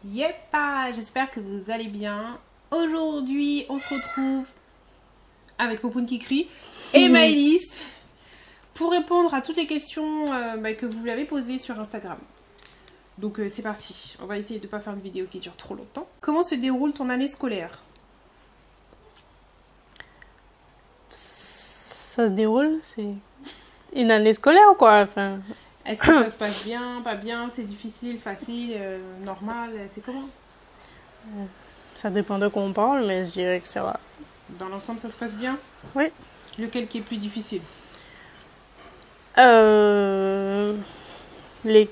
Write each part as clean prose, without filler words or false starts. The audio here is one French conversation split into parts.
Yepa, j'espère que vous allez bien. Aujourd'hui, on se retrouve avec Popoun qui crie et Maëlys pour répondre à toutes les questions que vous lui avez posées sur Instagram. Donc c'est parti, on va essayer de ne pas faire une vidéo qui dure trop longtemps. Comment se déroule ton année scolaire? Ça se déroule, c'est une année scolaire ou quoi enfin... Est-ce que ça se passe bien, pas bien, c'est difficile, facile, normal, c'est comment? Ça dépend de quoi on parle, mais je dirais que ça va. Dans l'ensemble, ça se passe bien? Oui. Lequel qui est plus difficile? Les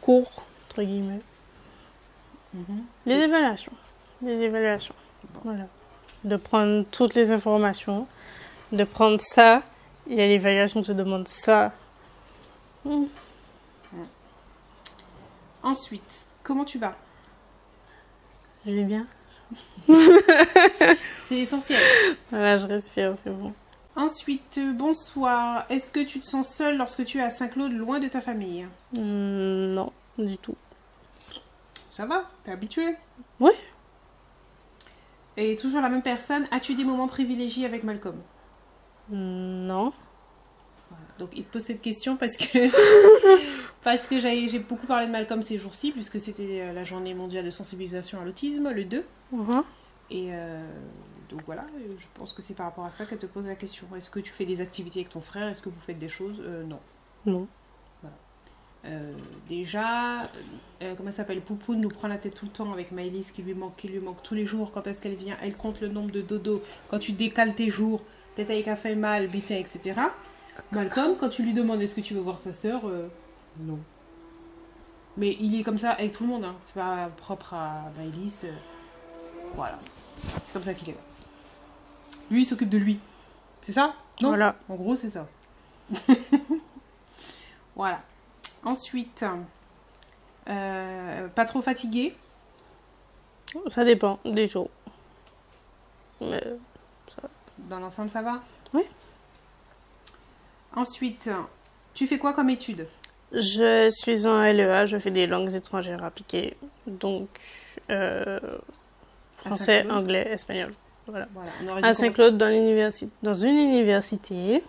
cours, entre guillemets. Les évaluations. Les évaluations. Bon. Voilà. De prendre toutes les informations, de prendre ça, il y a l'évaluation qui te demande ça. Ensuite, comment tu vas? Je vais bien. C'est l'essentiel. Voilà, je respire, c'est bon. Ensuite, bonsoir. Est-ce que tu te sens seule lorsque tu es à Saint-Claude, loin de ta famille? Non, du tout. Ça va? T'es habituée? Oui. Et toujours la même personne. As-tu des moments privilégiés avec Malcolm? Non. Voilà. Donc il te pose cette question parce que j'ai beaucoup parlé de Malcolm ces jours-ci, puisque c'était la journée mondiale de sensibilisation à l'autisme, le 2. Et donc voilà, je pense que c'est par rapport à ça qu'elle te pose la question. Est-ce que tu fais des activités avec ton frère? Est-ce que vous faites des choses? Non. Non. Voilà. Déjà, comment elle s'appelle? Poupoune nous prend la tête tout le temps avec Maëlys qui lui manque tous les jours. Quand est-ce qu'elle vient? Elle compte le nombre de dodo. Quand tu décales tes jours, tête avec un fait mal, bétain, etc. Malcolm, quand tu lui demandes est-ce que tu veux voir sa sœur, non. Mais il est comme ça avec tout le monde, hein. C'est pas propre à Maëlys. Voilà. C'est comme ça qu'il est. Lui, il s'occupe de lui. C'est ça? Non. Voilà. En gros, c'est ça. Voilà. Ensuite, pas trop fatigué? Ça dépend des jours. Mais ça... Dans l'ensemble, ça va? Oui. Ensuite, tu fais quoi comme études? Je suis en LEA, je fais des langues étrangères appliquées. Donc, français, anglais, espagnol. Voilà. À Saint-Claude, dans une université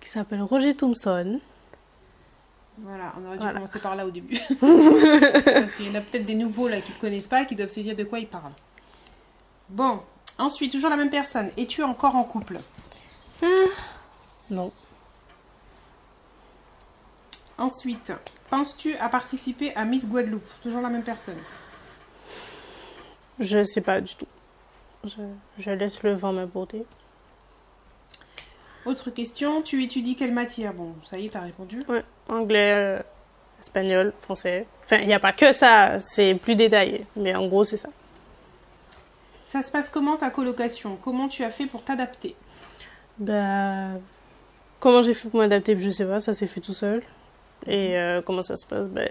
qui s'appelle Roger Thompson. Voilà, on aurait dû commencer par là au début. Parce qu'il y en a peut-être des nouveaux là qui ne connaissent pas, qui doivent se dire de quoi ils parlent. Bon, ensuite, toujours la même personne. Es-tu encore en couple? Non. Ensuite, penses-tu à participer à Miss Guadeloupe? Toujours la même personne. Je sais pas du tout. Je laisse le vent m'apporter. Autre question, tu étudies quelle matière? Bon, ça y est, t'as répondu. Ouais, anglais, espagnol, français. Enfin, il n'y a pas que ça, c'est plus détaillé. Mais en gros, c'est ça. Ça se passe comment ta colocation? Comment tu as fait pour t'adapter? Bah, comment j'ai fait pour m'adapter? Je sais pas, ça s'est fait tout seul. Et comment ça se passe? Ben,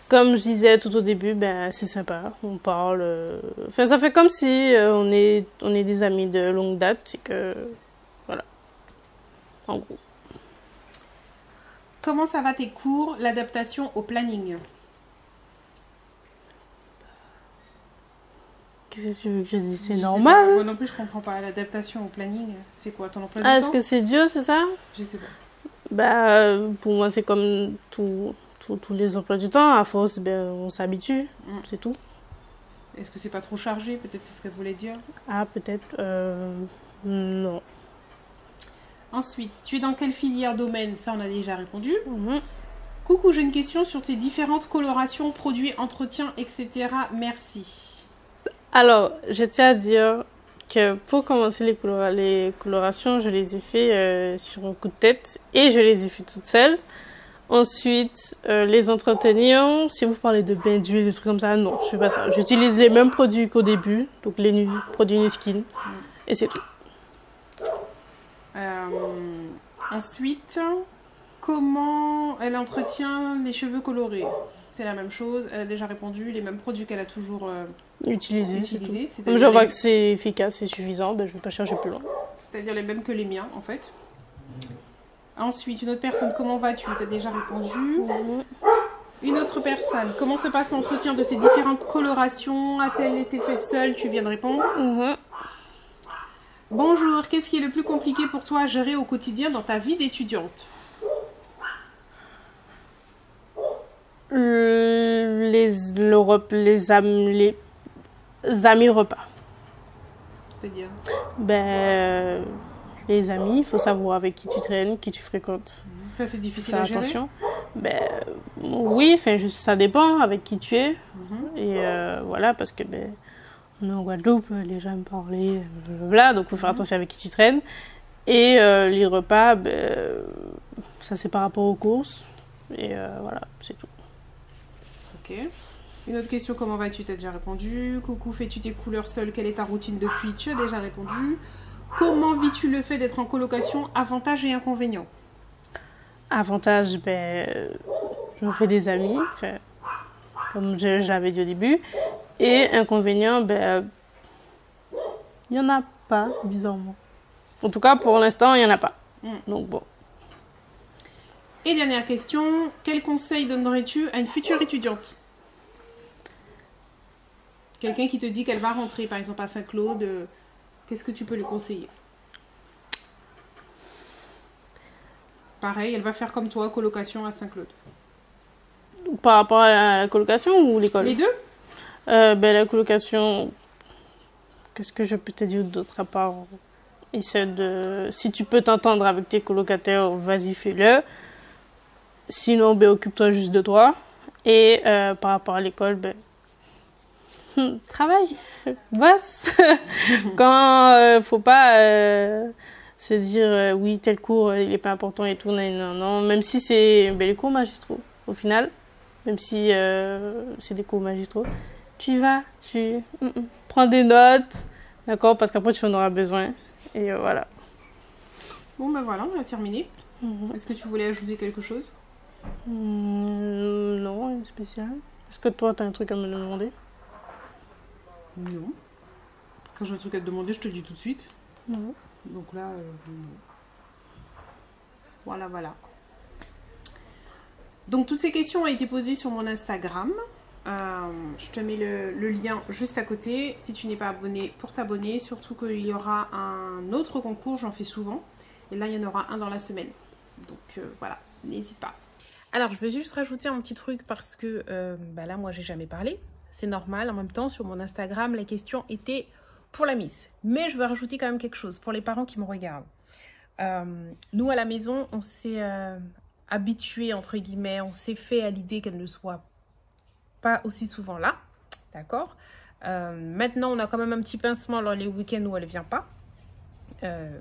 comme je disais tout au début, ben, c'est sympa, on parle. Enfin, ça fait comme si on est des amis de longue date et que... Voilà. En gros. Comment ça va tes cours, l'adaptation au planning? Qu'est-ce que tu veux que je dise? C'est normal. Moi non plus, je comprends pas. L'adaptation au planning, c'est quoi? Ton emploi du temps? Est-ce que c'est dur, c'est ça? Je sais pas. Bah, pour moi, c'est comme tous les emplois du temps. À force, ben, on s'habitue. C'est tout. Est-ce que c'est pas trop chargé? Peut-être c'est ce qu'elle voulait dire. Ah, peut-être. Non. Ensuite, tu es dans quelle filière domaine? Ça, on a déjà répondu. Coucou, j'ai une question sur tes différentes colorations, produits, entretiens, etc. Merci. Alors, je tiens à dire que pour commencer les colorations, je les ai fait sur un coup de tête et je les ai fait toutes seules. Ensuite, les entretenir, si vous parlez de bain d'huile, des trucs comme ça, non, je fais pas ça. J'utilise les mêmes produits qu'au début, donc les produits Nuskin, et c'est tout. Ensuite, comment elle entretient les cheveux colorés? C'est la même chose, elle a déjà répondu, les mêmes produits qu'elle a toujours utilisés. Comme je vois que c'est efficace et suffisant, ben, je ne vais pas chercher plus loin. C'est-à-dire les mêmes que les miens, en fait. Ensuite, une autre personne, comment vas-tu? Tu as déjà répondu. Une autre personne. Comment se passe l'entretien de ces différentes colorations? A-t-elle été faite seule? Tu viens de répondre. Bonjour, qu'est-ce qui est le plus compliqué pour toi à gérer au quotidien dans ta vie d'étudiante? Les amis repas. C'est-à-dire? Ben, les amis, il faut savoir avec qui tu traînes, qui tu fréquentes. Ça, c'est difficile Faire à gérer? attention. Ben, oui, enfin, ça dépend avec qui tu es. Et voilà, parce que ben, on est en Guadeloupe, les gens aiment parler, blablabla, donc il faut faire attention avec qui tu traînes. Et les repas, ben, ça c'est par rapport aux courses. Et voilà, c'est tout. Ok. Une autre question, comment vas-tu? Tu as déjà répondu. Coucou, fais-tu tes couleurs seule? Quelle est ta routine depuis? Tu as déjà répondu. Comment vis-tu le fait d'être en colocation? Avantages et inconvénients? Avantage, ben, je me fais des amis, enfin, comme je l'avais dit au début. Et inconvénient, ben, il n'y en a pas, bizarrement. En tout cas, pour l'instant, il n'y en a pas. Donc bon. Et dernière question, quel conseil donnerais-tu à une future étudiante? Quelqu'un qui te dit qu'elle va rentrer, par exemple, à Saint-Claude, qu'est-ce que tu peux lui conseiller? Pareil, elle va faire comme toi, colocation à Saint-Claude. Par rapport à la colocation ou l'école? Les deux? Ben, la colocation, qu'est-ce que je peux te dire d'autre à part essaie de... Si tu peux t'entendre avec tes colocataires, vas-y, fais-le. Sinon, ben, occupe-toi juste de toi. Et par rapport à l'école, ben, travaille, bosse. Quand faut pas se dire oui, tel cours, il est pas important et tout, non, non. Même si c'est ben, les cours magistraux, au final, même si c'est des cours magistraux, tu vas, tu prends des notes, d'accord, parce qu'après tu en auras besoin. Et voilà. Bon, ben voilà, on a terminé. Est-ce que tu voulais ajouter quelque chose? Non, une spéciale. Est-ce que toi, tu as un truc à me demander? Non. Quand j'ai un truc à te demander, je te le dis tout de suite. Non. Donc là, voilà, voilà. Donc toutes ces questions ont été posées sur mon Instagram. Je te mets le lien juste à côté. Si tu n'es pas abonné, pour t'abonner. Surtout qu'il y aura un autre concours, j'en fais souvent. Et là, il y en aura un dans la semaine. Donc voilà, n'hésite pas. Alors, je vais juste rajouter un petit truc parce que là, moi, j'ai jamais parlé. C'est normal. En même temps, sur mon Instagram, les questions étaient pour la Miss. Mais je vais rajouter quand même quelque chose pour les parents qui me regardent. Nous, à la maison, on s'est habitué, entre guillemets, on s'est fait à l'idée qu'elle ne soit pas aussi souvent là. D'accord? Maintenant, on a quand même un petit pincement dans les week-ends où elle ne vient pas.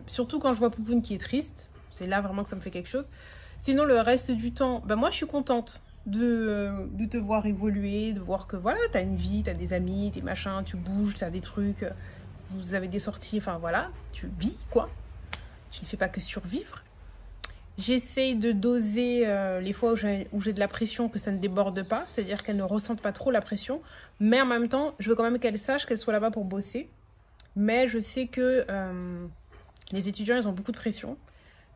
Surtout quand je vois Poupoune qui est triste. C'est là vraiment que ça me fait quelque chose. Sinon, le reste du temps, moi, je suis contente de te voir évoluer, de voir que voilà, tu as une vie, tu as des amis, des machins, tu bouges, tu as des trucs, vous avez des sorties, enfin voilà, tu vis, quoi. Tu ne fais pas que survivre. J'essaye de doser les fois où j'ai de la pression, que ça ne déborde pas, c'est-à-dire qu'elle ne ressente pas trop la pression, mais en même temps, je veux quand même qu'elle sache qu'elle soit là-bas pour bosser. Mais je sais que les étudiants, ils ont beaucoup de pression.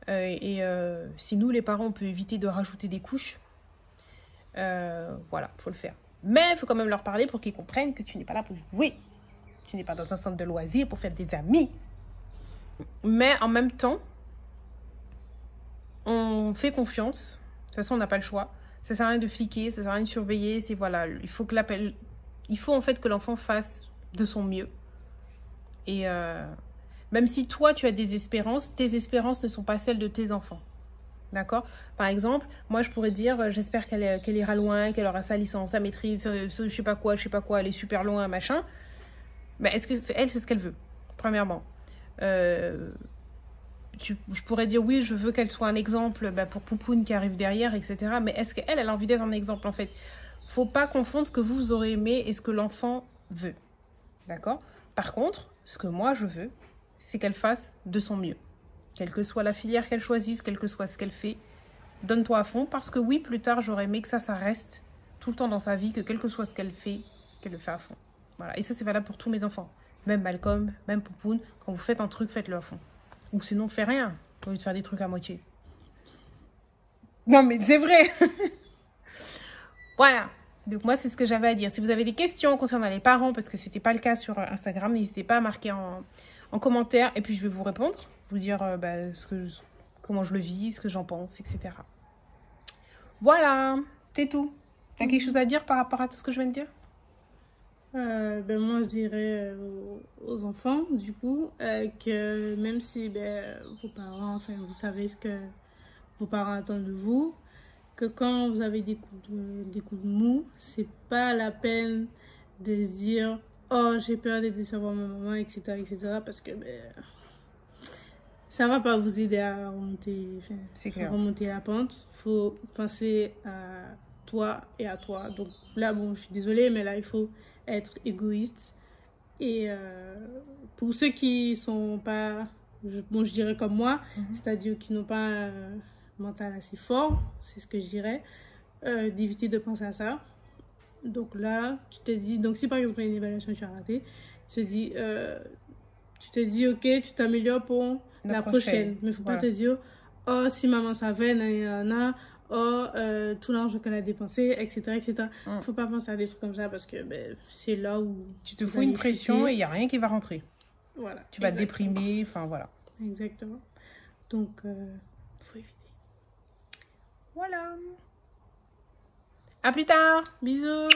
Si nous, les parents, on peut éviter de rajouter des couches, voilà, il faut le faire. Mais il faut quand même leur parler pour qu'ils comprennent que tu n'es pas là pour jouer. Tu n'es pas dans un centre de loisirs pour faire des amis. Mais en même temps, on fait confiance. De toute façon, on n'a pas le choix. Ça sert à rien de fliquer, ça sert à rien de surveiller. C'est voilà, il faut en fait que l'enfant fasse de son mieux. Et même si toi, tu as des espérances, tes espérances ne sont pas celles de tes enfants. D'accord? Par exemple, moi, je pourrais dire, j'espère qu'elle ira loin, qu'elle aura sa licence, sa maîtrise, je sais pas quoi, elle est super loin, machin. Mais est-ce que elle, c'est ce qu'elle veut? Premièrement. Je pourrais dire, oui, je veux qu'elle soit un exemple pour Poupoune qui arrive derrière, etc. Mais est-ce qu'elle, elle a envie d'être un exemple, en fait? Faut pas confondre ce que vous aurez aimé et ce que l'enfant veut. D'accord? Par contre, ce que moi, je veux, c'est qu'elle fasse de son mieux. Quelle que soit la filière qu'elle choisisse, quel que soit ce qu'elle fait, donne-toi à fond. Parce que oui, plus tard, j'aurais aimé que ça reste tout le temps dans sa vie, que quel que soit ce qu'elle fait, qu'elle le fait à fond. Voilà. Et ça, c'est valable pour tous mes enfants. Même Malcolm, même Poupoune. Quand vous faites un truc, faites-le à fond. Ou sinon, fais rien, au lieu de faire des trucs à moitié. Non, mais c'est vrai. Voilà. Donc moi, c'est ce que j'avais à dire. Si vous avez des questions concernant les parents, parce que c'était pas le cas sur Instagram, n'hésitez pas à marquer en commentaire. Et puis, je vais vous répondre. Vous dire comment je le vis, ce que j'en pense, etc. Voilà. C'est tout. T'as quelque chose à dire par rapport à tout ce que je viens de dire? Moi, je dirais aux enfants, du coup, que même si vos parents, enfin, vous savez ce que vos parents attendent de vous, que quand vous avez des coups de mou, c'est pas la peine de se dire oh j'ai peur de décevoir ma maman, etc., parce que ça va pas vous aider à remonter la pente. Faut penser à toi et à toi. Donc là, bon, je suis désolée, mais là, il faut être égoïste. Et pour ceux qui sont pas, je dirais comme moi, c'est-à-dire qui n'ont pas un mental assez fort, c'est ce que je dirais, d'éviter de penser à ça. Donc là, tu te dis, donc si par exemple une évaluation tu as raté, tu te dis ok, tu t'améliores pour la prochaine. Mais il ne faut pas te dire, oh si maman savait, tout l'argent qu'elle a dépensé, etc. Il ne faut pas penser à des trucs comme ça parce que c'est là où tu te fous une pression et il n'y a rien qui va rentrer. Voilà. Tu vas te déprimer, enfin voilà. Exactement. Donc, faut éviter. Voilà. À plus tard. Bisous.